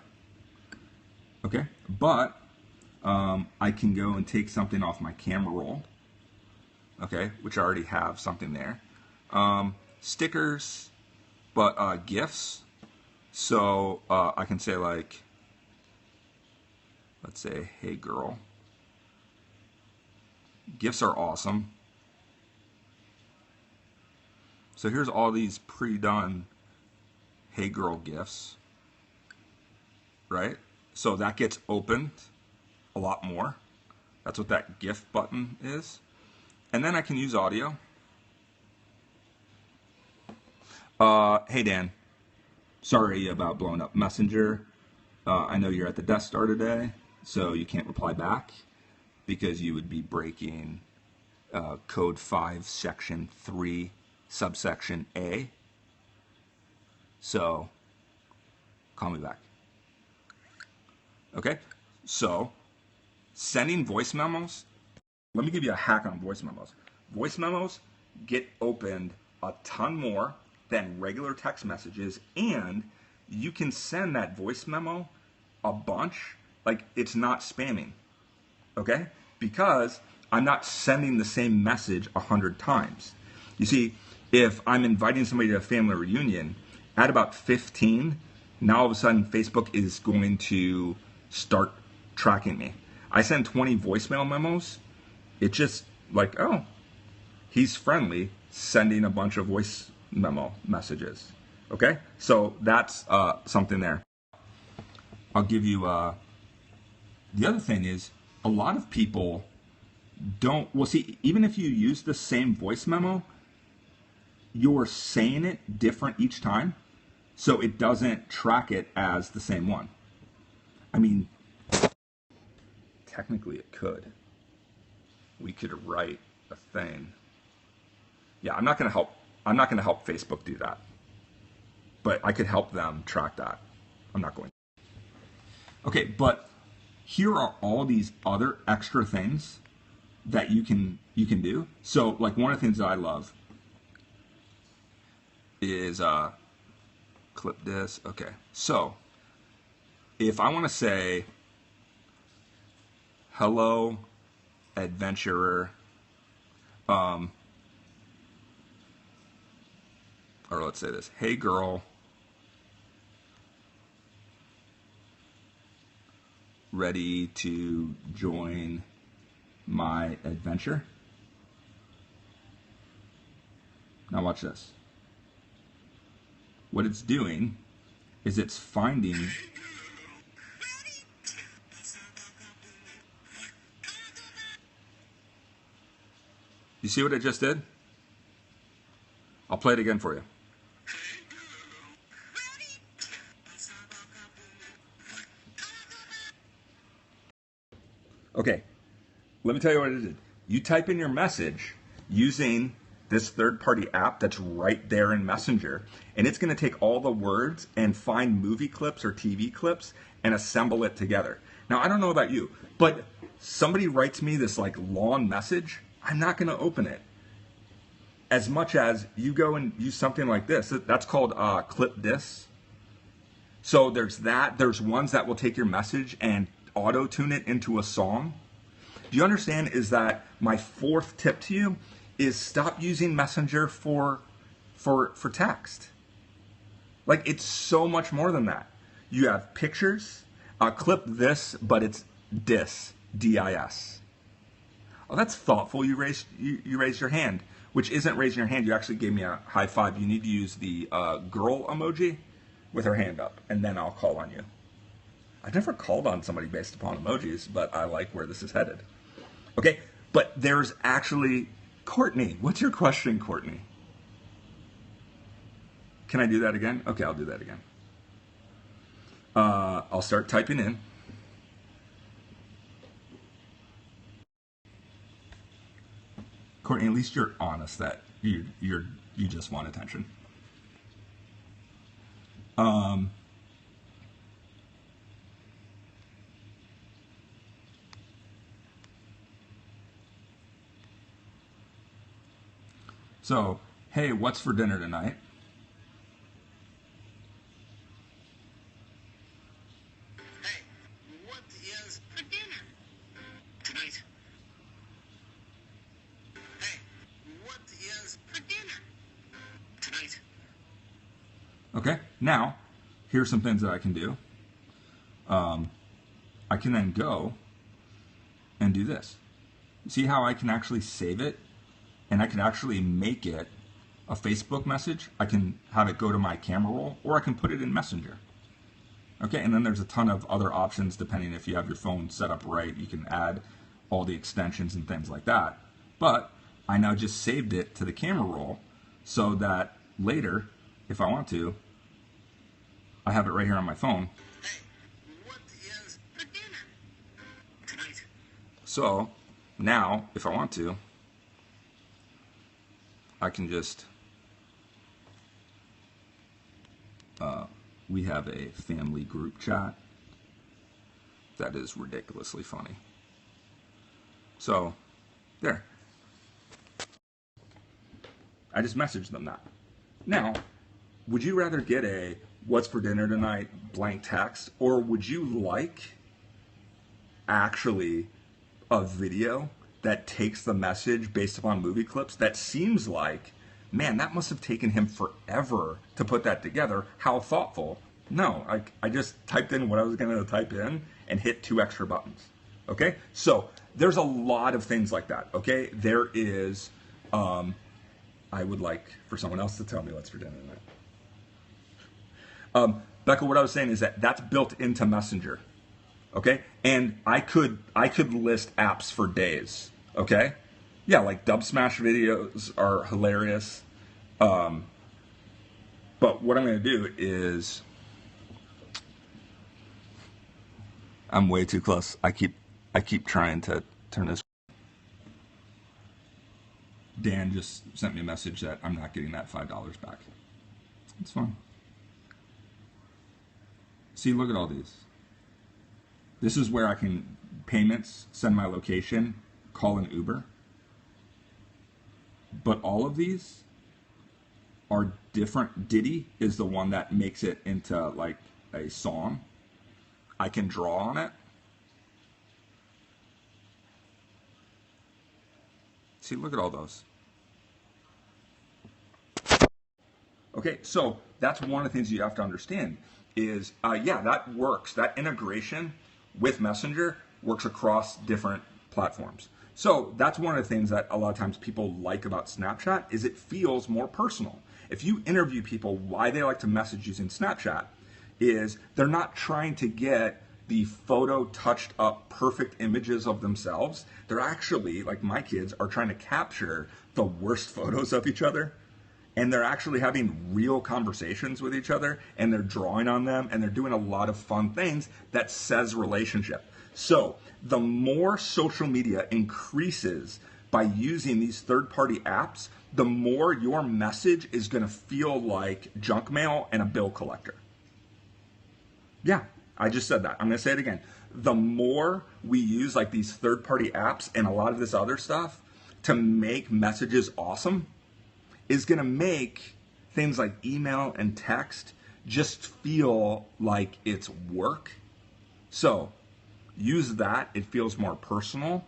Okay, but I can go and take something off my camera roll. Okay, which I already have something there. Stickers, but GIFs. So I can say like, let's say, hey girl. GIFs are awesome. So here's all these pre-done hey girl GIFs, right? So that gets opened a lot more. That's what that GIF button is. And then I can use audio. Hey Dan, sorry about blowing up Messenger. I know you're at the Death Star today, so you can't reply back because you would be breaking Code 5, Section 3, Subsection A. So, call me back. Okay? So, sending voice memos. Let me give you a hack on voice memos. Voice memos get opened a ton more than regular text messages, and you can send that voice memo a bunch, like it's not spamming. Okay? Because I'm not sending the same message 100 times. You see, if I'm inviting somebody to a family reunion, at about 15, now all of a sudden Facebook is going to start tracking me. I send 20 voicemail memos. It's just like, oh, he's friendly, sending a bunch of voice memo messages. Okay? So that's something there. I'll give you, the other thing is, a lot of people see, even if you use the same voice memo, you're saying it different each time, so it doesn't track it as the same one. I mean, technically it could. We could write a thing. Yeah, I'm not going to help Facebook do that. But I could help them track that. I'm not going to. Okay, but here are all these other extra things that you can do. So, like, one of the things that I love is clip this. Okay, so if I want to say hello adventurer, or let's say this, hey girl, ready to join my adventure? Now watch this. What it's doing is it's finding. You see what it just did? I'll play it again for you. Okay, let me tell you what it did. You type in your message using this third-party app that's right there in Messenger, and it's going to take all the words and find movie clips or TV clips and assemble it together. Now, I don't know about you, but somebody writes me this like long message, I'm not going to open it. As much as you go and use something like this, that's called clip this. So there's that. There's ones that will take your message and auto-tune it into a song. Do you understand is that my fourth tip to you is stop using Messenger for text. Like, it's so much more than that. You have pictures. Clip this, but it's dis, D-I-S. Oh, that's thoughtful. You raised your hand, which isn't raising your hand. You actually gave me a high five. You need to use the girl emoji with her hand up, and then I'll call on you. I've never called on somebody based upon emojis, but I like where this is headed. Okay, but there's actually Courtney. What's your question, Courtney? Can I do that again? Okay, I'll do that again. I'll start typing in. Courtney, at least you're honest that you just want attention. So, hey, what's for dinner tonight? Hey, what is for dinner tonight? Hey, what is for dinner tonight? Okay, now, here's some things that I can do. I can then go and do this. See how I can actually save it? And I can actually make it a Facebook message. I can have it go to my camera roll, or I can put it in Messenger. Okay, and then there's a ton of other options depending if you have your phone set up right. You can add all the extensions and things like that. But I now just saved it to the camera roll so that later, if I want to, I have it right here on my phone. Hey, what is for dinner tonight? So now, if I want to, I can just, we have a family group chat that is ridiculously funny. So, there. I just messaged them that. Now, would you rather get a what's for dinner tonight blank text, or would you like actually a video that takes the message based upon movie clips that seems like, man, that must have taken him forever to put that together. How thoughtful. No, I just typed in what I was going to type in and hit 2 extra buttons. Okay? So there's a lot of things like that. Okay? There is, I would like for someone else to tell me what's for dinner tonight. Becca, what I was saying is that that's built into Messenger. Okay? And I could list apps for days. Okay? Yeah, like Dub Smash videos are hilarious. But what I'm going to do is, I'm way too close. I keep trying to turn this. Dan just sent me a message that I'm not getting that $5 back. It's fine. See, look at all these. This is where I can payments, send my location, call an Uber. But all of these are different. Diddy is the one that makes it into like a song. I can draw on it. See, look at all those. Okay, so that's one of the things you have to understand is, yeah, that works. That integration with Messenger works across different platforms. So that's one of the things that a lot of times people like about Snapchat is it feels more personal. If you interview people why they like to message using Snapchat, is they're not trying to get the photo touched up perfect images of themselves. They're actually, like my kids, are trying to capture the worst photos of each other. And they're actually having real conversations with each other, and they're drawing on them, and they're doing a lot of fun things that says relationship. So the more social media increases by using these third-party apps, the more your message is going to feel like junk mail and a bill collector. Yeah, I just said that. I'm going to say it again. The more we use like these third-party apps and a lot of this other stuff to make messages awesome, is going to make things like email and text just feel like it's work. So use that. It feels more personal.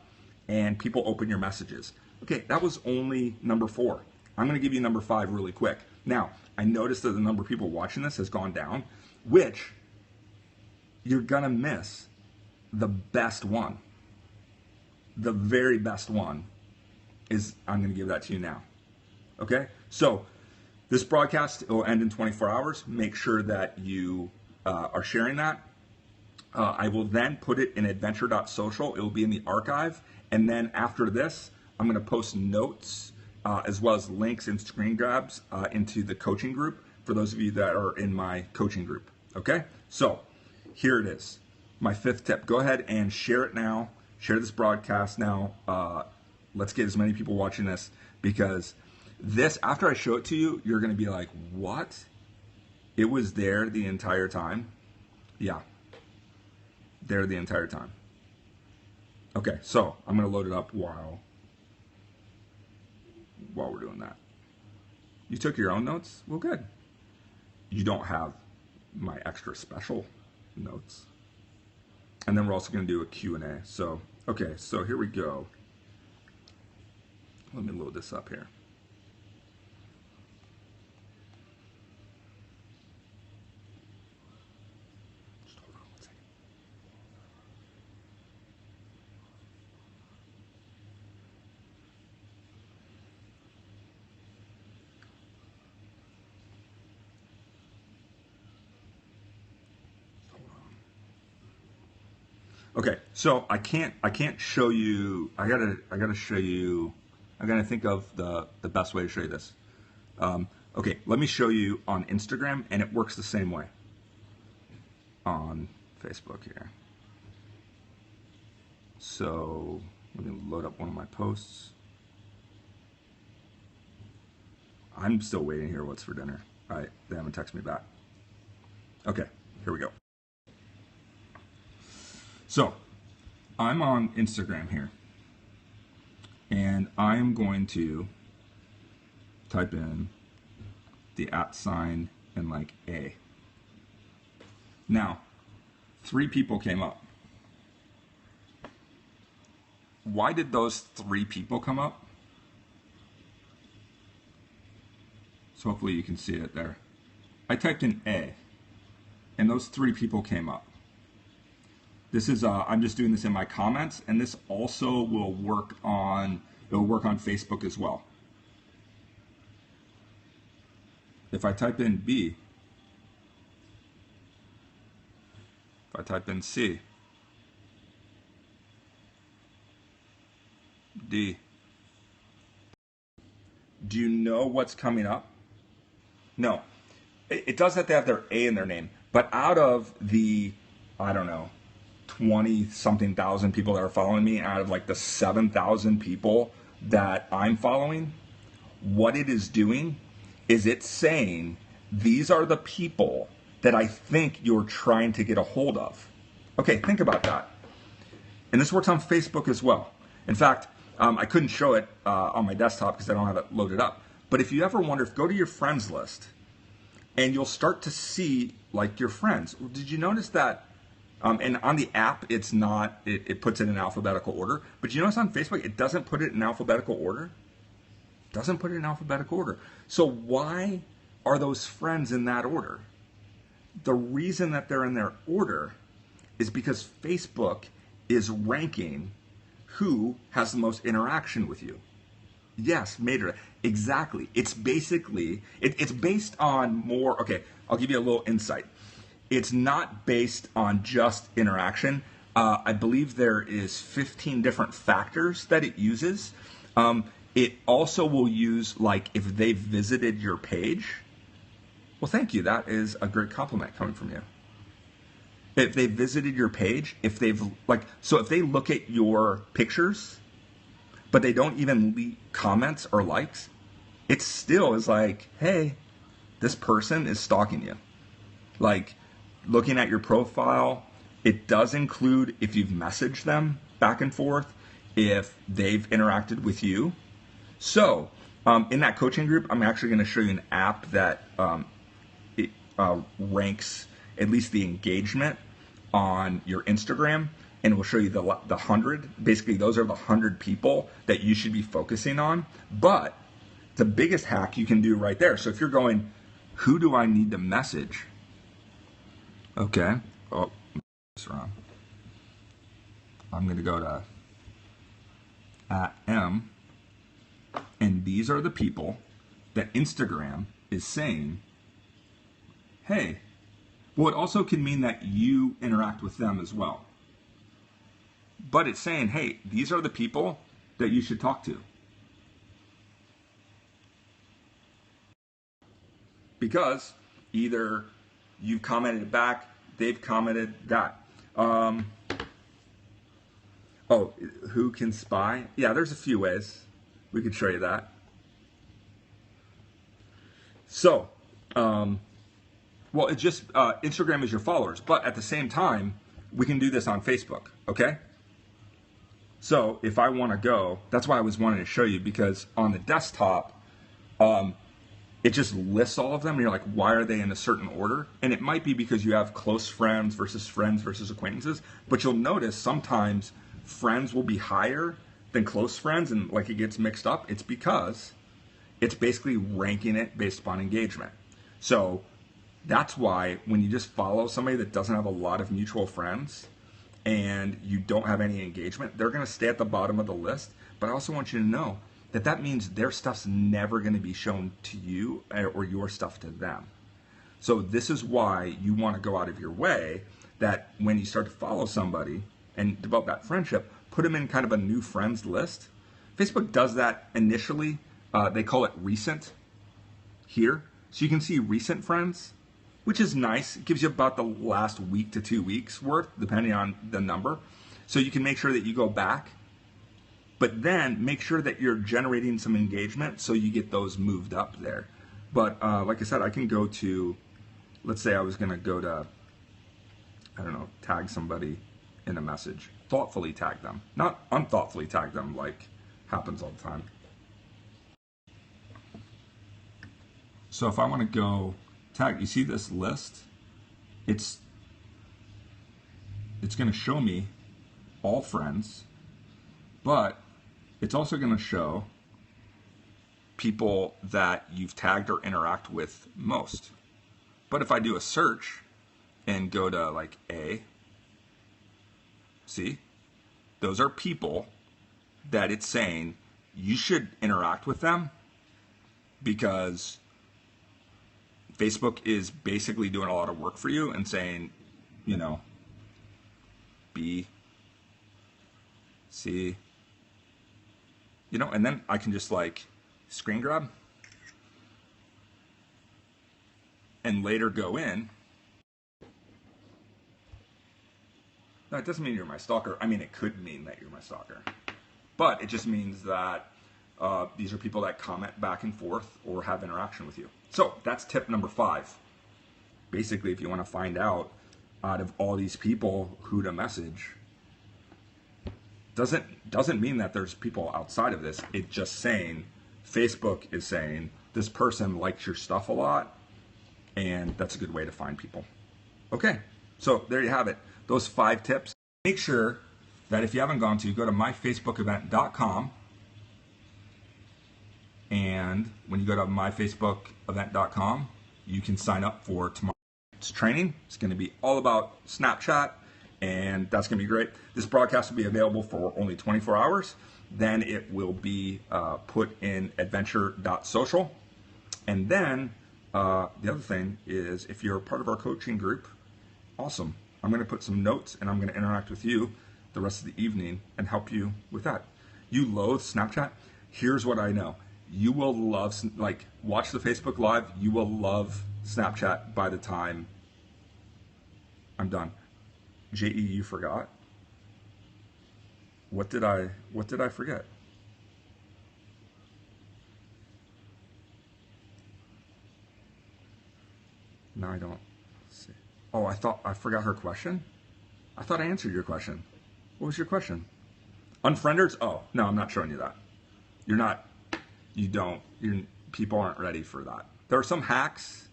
and people open your messages. Okay, that was only number 4. I'm going to give you number 5 really quick. Now, I noticed that the number of people watching this has gone down, which you're going to miss the best one. The very best one is, I'm going to give that to you now. Okay? So, this broadcast will end in 24 hours. Make sure that you are sharing that. I will then put it in adventure.social. It will be in the archive. And then after this, I'm going to post notes as well as links and screen grabs into the coaching group for those of you that are in my coaching group. Okay? So here it is. My 5th tip. Go ahead and share it now. Share this broadcast now. Let's get as many people watching this, because this, after I show it to you, you're going to be like, what? It was there the entire time? Yeah. There the entire time. Okay, so I'm going to load it up while we're doing that. You took your own notes? Well, good. You don't have my extra special notes. And then we're also going to do a Q&A. So, okay, so here we go. Let me load this up here. Just hold on one second. Okay, so I can't show you. I gotta show you. I gotta think of the best way to show you this. Okay, let me show you on Instagram, and it works the same way on Facebook here. So let me load up one of my posts. I'm still waiting here. What's for dinner? All right, they haven't texted me back. Okay, here we go. So, I'm on Instagram here, and I'm going to type in the @ and like A. Now, 3 people came up. Why did those 3 people come up? So hopefully you can see it there. I typed in A, and those 3 people came up. This is, I'm just doing this in my comments, and this also will work on, it'll work on Facebook as well. If I type in B, if I type in C, D, do you know what's coming up? No. It does have to have their A in their name, but out of the, I don't know, 20-something thousand people that are following me, out of like the 7,000 people that I'm following, what it is doing is it's saying, these are the people that I think you're trying to get a hold of. Okay, think about that. And this works on Facebook as well. In fact, I couldn't show it on my desktop because I don't have it loaded up. But if you ever wonder, go to your friends list and you'll start to see like your friends. Did you notice that? And on the app, it's not, it puts it in alphabetical order. But you notice on Facebook, it doesn't put it in alphabetical order. It doesn't put it in alphabetical order. So why are those friends in that order? The reason that they're in their order is because Facebook is ranking who has the most interaction with you. Yes, major. Exactly. It's basically, it's based on more, okay, I'll give you a little insight. It's not based on just interaction. I believe there is 15 different factors that it uses. It also will use, like, if they've visited your page. Well, thank you. That is a great compliment coming from you. If they visited your page, if they've, like, so if they look at your pictures, but they don't even leave comments or likes, it still is like, hey, this person is stalking you. Like, looking at your profile, it does include if you've messaged them back and forth, if they've interacted with you. So, in that coaching group, I'm actually going to show you an app that ranks at least the engagement on your Instagram and it will show you the 100. Basically, those are the 100 people that you should be focusing on. But the biggest hack you can do right there. So if you're going, who do I need to message? Okay. Oh, that's wrong. I'm going to go to @m, and these are the people that Instagram is saying, hey. Well, it also can mean that you interact with them as well. But it's saying, hey, these are the people that you should talk to. Because either you've commented back, they've commented that. Oh, who can spy? Yeah, there's a few ways. We could show you that. So, well, it's just Instagram is your followers, but at the same time, we can do this on Facebook, okay? So if I want to go, that's why I was wanting to show you, because on the desktop, it just lists all of them, and you're like, why are they in a certain order? And it might be because you have close friends versus acquaintances, but you'll notice sometimes friends will be higher than close friends, and like it gets mixed up. It's because it's basically ranking it based upon engagement. So that's why when you just follow somebody that doesn't have a lot of mutual friends and you don't have any engagement, they're going to stay at the bottom of the list. But I also want you to know that that means their stuff's never going to be shown to you or your stuff to them. So this is why you want to go out of your way that when you start to follow somebody and develop that friendship, put them in kind of a new friends list. Facebook does that initially. They call it recent here. So you can see recent friends, which is nice. It gives you about the last week to 2 weeks worth, depending on the number. So you can make sure that you go back, but then make sure that you're generating some engagement so you get those moved up there. But like I said, I can go to, let's say I was going to go to, I don't know, tag somebody in a message. Thoughtfully tag them, not unthoughtfully tag them like happens all the time. So if I want to go tag, you see this list? It's going to show me all friends, but it's also going to show people that you've tagged or interact with most. But if I do a search and go to like A, see, those are people that it's saying you should interact with them, because Facebook is basically doing a lot of work for you and saying, you know, B, C, you know, and then I can just like screen grab and later go in. No, it doesn't mean you're my stalker. I mean, it could mean that you're my stalker, but it just means that these are people that comment back and forth or have interaction with you. So that's tip number 5. Basically, if you want to find out of all these people who to message, doesn't mean that there's people outside of this. It's just saying, Facebook is saying this person likes your stuff a lot, and that's a good way to find people. Okay, so there you have it. Those 5 tips. Make sure that if you haven't gone to, go to myfacebookevent.com. And when you go to myfacebookevent.com, you can sign up for tomorrow's training. It's going to be all about Snapchat, and that's going to be great. This broadcast will be available for only 24 hours. Then it will be put in adventure.social. And then the other thing is, if you're a part of our coaching group, awesome. I'm going to put some notes, and I'm going to interact with you the rest of the evening and help you with that. You loathe Snapchat? Here's what I know. You will love, like, watch the Facebook Live. You will love Snapchat by the time I'm done. JE, you forgot? What did I forget? No, I don't see. Oh, I forgot her question? I thought I answered your question. What was your question? Unfrienders? Oh, no, I'm not showing you that. People aren't ready for that. There are some hacks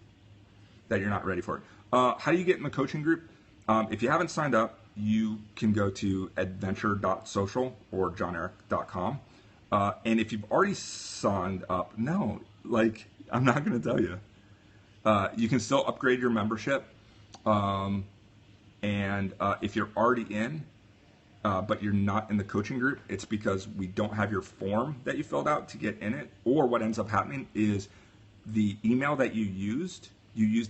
that you're not ready for. How do you get in the coaching group? If you haven't signed up, you can go to adventure.social or johnerik.com. And if you've already signed up, no, like, I'm not going to tell you. You can still upgrade your membership. And if you're already in, but you're not in the coaching group, it's because we don't have your form that you filled out to get in it. Or what ends up happening is the email that you used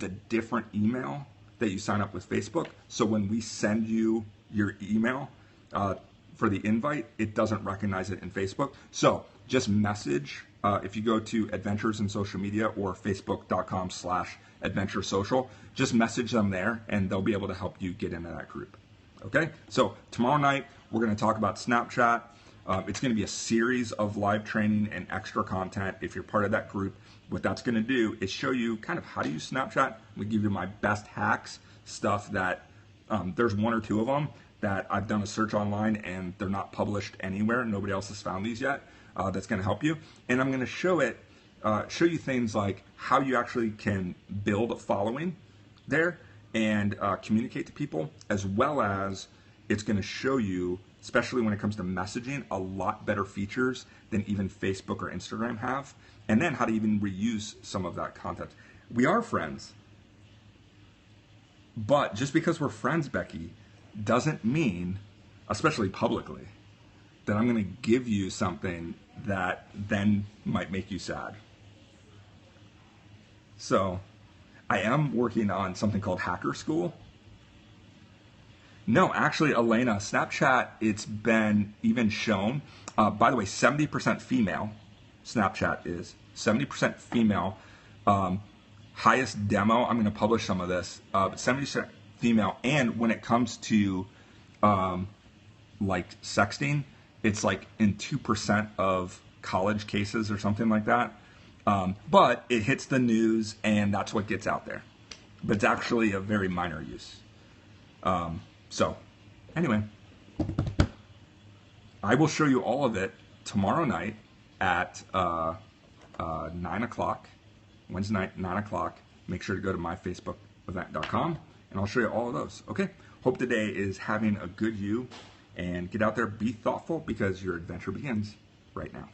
a different email that you sign up with Facebook. So when we send you your email for the invite, it doesn't recognize it in Facebook. So just message, if you go to Adventures in Social Media or facebook.com/adventuresocial, just message them there and they'll be able to help you get into that group. Okay, so tomorrow night we're going to talk about Snapchat. It's going to be a series of live training and extra content. If you're part of that group, what that's going to do is show you kind of how to use Snapchat. We give you my best hacks, stuff that there's one or two of them that I've done a search online and they're not published anywhere. Nobody else has found these yet. That's going to help you. And I'm going to show you things like how you actually can build a following there and communicate to people, as well as it's going to show you, especially when it comes to messaging, a lot better features than even Facebook or Instagram have, and then how to even reuse some of that content. We are friends, but just because we're friends, Becky, doesn't mean, especially publicly, that I'm going to give you something that then might make you sad. So I am working on something called Hacker School. No, actually, Elena, Snapchat, it's been even shown. By the way, 70% female, Snapchat is. 70% female. Highest demo, I'm going to publish some of this. 70% female. And when it comes to like sexting, it's like in 2% of college cases or something like that. But it hits the news and that's what gets out there. But it's actually a very minor use. So anyway, I will show you all of it tomorrow night at 9 o'clock, Wednesday night, 9 o'clock. Make sure to go to myfacebookevent.com and I'll show you all of those. Okay. Hope today is having a good you, and get out there, be thoughtful, because your adventure begins right now.